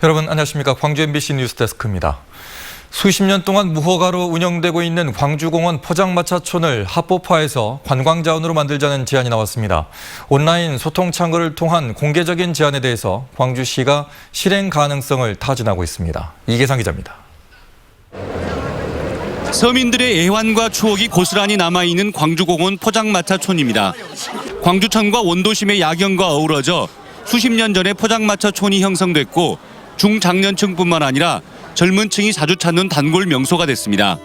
여러분 안녕하십니까. 광주 MBC 뉴스데스크입니다. 수십 년 동안 무허가로 운영되고 있는 광주공원 포장마차촌을 합법화해서 관광자원으로 만들자는 제안이 나왔습니다. 온라인 소통 창구를 통한 공개적인 제안에 대해서 광주시가 실행 가능성을 타진하고 있습니다. 이계상 기자입니다. 서민들의 애환과 추억이 고스란히 남아있는 광주공원 포장마차촌입니다. 광주천과 원도심의 야경과 어우러져 수십 년 전에 포장마차촌이 형성됐고 중장년층뿐만 아니라 젊은 층이 자주 찾는 단골 명소가 됐습니다.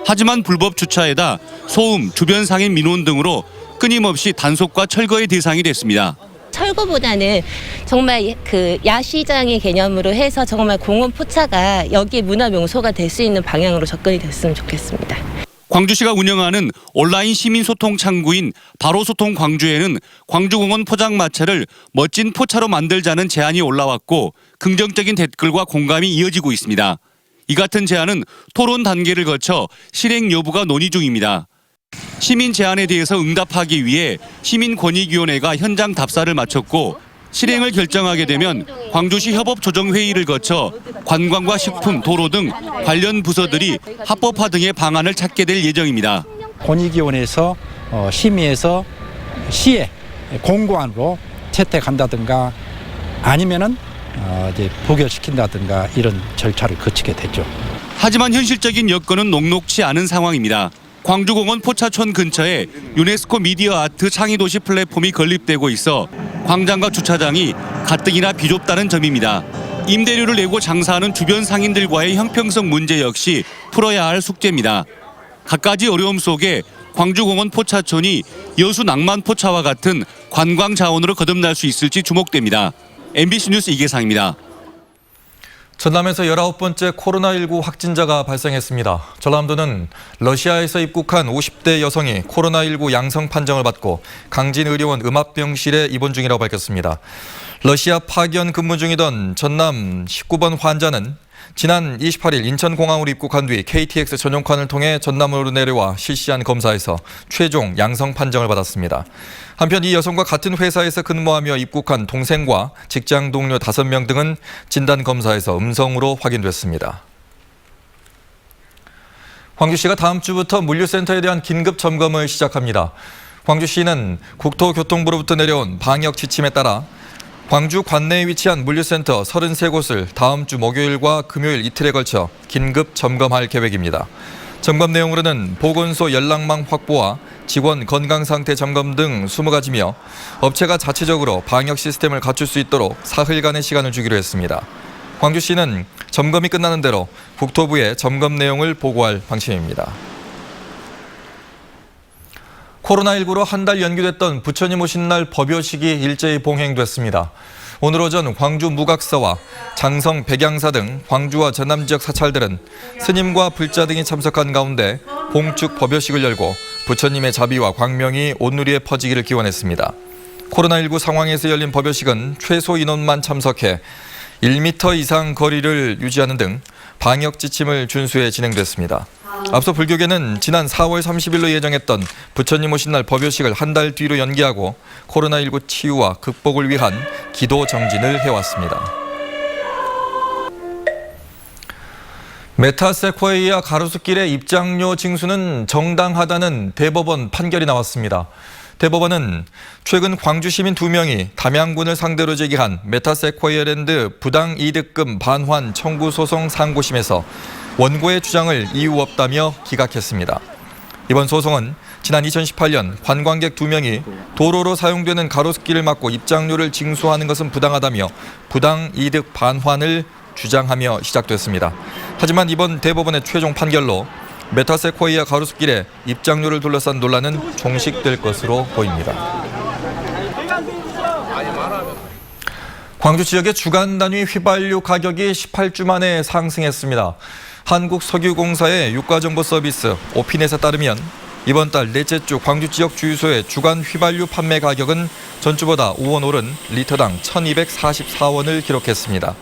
하지만 불법 주차에다 소음, 주변 상인 민원 등으로 끊임없이 단속과 철거의 대상이 됐습니다. 철거보다는 정말 그 야시장의 개념으로 해서 정말 공원 포차가 여기에 문화 명소가 될 수 있는 방향으로 접근이 됐으면 좋겠습니다. 광주시가 운영하는 온라인 시민소통 창구인 바로소통 광주에는 광주공원 포장마차를 멋진 포차로 만들자는 제안이 올라왔고 긍정적인 댓글과 공감이 이어지고 있습니다. 이 같은 제안은 토론 단계를 거쳐 실행 여부가 논의 중입니다. 시민 제안에 대해서 응답하기 위해 시민권익위원회가 현장 답사를 마쳤고 실행을 결정하게 되면 광주시 협업조정회의를 거쳐 관광과 식품, 도로 등 관련 부서들이 합법화 등의 방안을 찾게 될 예정입니다. 권익위원회에서 심의해서 시에 공고안으로 채택한다든가 아니면은 이제 부결시킨다든가 이런 절차를 거치게 되죠. 하지만 현실적인 여건은 녹록치 않은 상황입니다. 광주공원 포차촌 근처에 유네스코 미디어 아트 창의도시 플랫폼이 건립되고 있어 광장과 주차장이 가뜩이나 비좁다는 점입니다. 임대료를 내고 장사하는 주변 상인들과의 형평성 문제 역시 풀어야 할 숙제입니다. 갖가지 어려움 속에 광주공원 포차촌이 여수 낭만 포차와 같은 관광 자원으로 거듭날 수 있을지 주목됩니다. MBC 뉴스 이계상입니다. 전남에서 19번째 코로나19 확진자가 발생했습니다. 전남도는 러시아에서 입국한 50대 여성이 코로나19 양성 판정을 받고 강진의료원 음압병실에 입원 중이라고 밝혔습니다. 러시아 파견 근무 중이던 전남 19번 환자는 지난 28일 인천공항으로 입국한 뒤 KTX 전용칸을 통해 전남으로 내려와 실시한 검사에서 최종 양성 판정을 받았습니다. 한편 이 여성과 같은 회사에서 근무하며 입국한 동생과 직장 동료 5명 등은 진단검사에서 음성으로 확인됐습니다. 광주시가 다음 주부터 물류센터에 대한 긴급 점검을 시작합니다. 광주시는 국토교통부로부터 내려온 방역 지침에 따라 광주 관내에 위치한 물류센터 33곳을 다음 주 목요일과 금요일 이틀에 걸쳐 긴급 점검할 계획입니다. 점검 내용으로는 보건소 연락망 확보와 직원 건강상태 점검 등 20가지며 업체가 자체적으로 방역 시스템을 갖출 수 있도록 사흘간의 시간을 주기로 했습니다. 광주시는 점검이 끝나는 대로 국토부에 점검 내용을 보고할 방침입니다. 코로나19로 한 달 연기됐던 부처님 오신 날 법요식이 일제히 봉행됐습니다. 오늘 오전 광주 무각사와 장성 백양사 등 광주와 전남 지역 사찰들은 스님과 불자 등이 참석한 가운데 봉축 법요식을 열고 부처님의 자비와 광명이 온누리에 퍼지기를 기원했습니다. 코로나19 상황에서 열린 법요식은 최소 인원만 참석해 1m 이상 거리를 유지하는 등 방역 지침을 준수해 진행됐습니다. 앞서 불교계는 지난 4월 30일로 예정했던 부처님 오신 날 법요식을 한 달 뒤로 연기하고 코로나19 치유와 극복을 위한 기도 정진을 해왔습니다. 메타세코이아 가로수길의 입장료 징수는 정당하다는 대법원 판결이 나왔습니다. 대법원은 최근 광주 시민 2명이 담양군을 상대로 제기한 메타세코이아랜드 부당이득금 반환 청구 소송 상고심에서 원고의 주장을 이유 없다며 기각했습니다. 이번 소송은 지난 2018년 관광객 2명이 도로로 사용되는 가로수길을 막고 입장료를 징수하는 것은 부당하다며 부당이득 반환을 주장하며 시작됐습니다. 하지만 이번 대법원의 최종 판결로 메타세코이아 가로수길에 입장료를 둘러싼 논란은 종식될 것으로 보입니다. 광주 지역의 주간 단위 휘발유 가격이 18주 만에 상승했습니다. 한국석유공사의 유가정보 서비스 오피넷에 따르면 이번 달 넷째 주 광주 지역 주유소의 주간 휘발유 판매 가격은 전주보다 5원 오른 리터당 1,244원을 기록했습니다.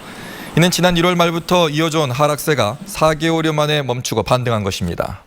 이는 지난 1월 말부터 이어져온 하락세가 4개월여 만에 멈추고 반등한 것입니다.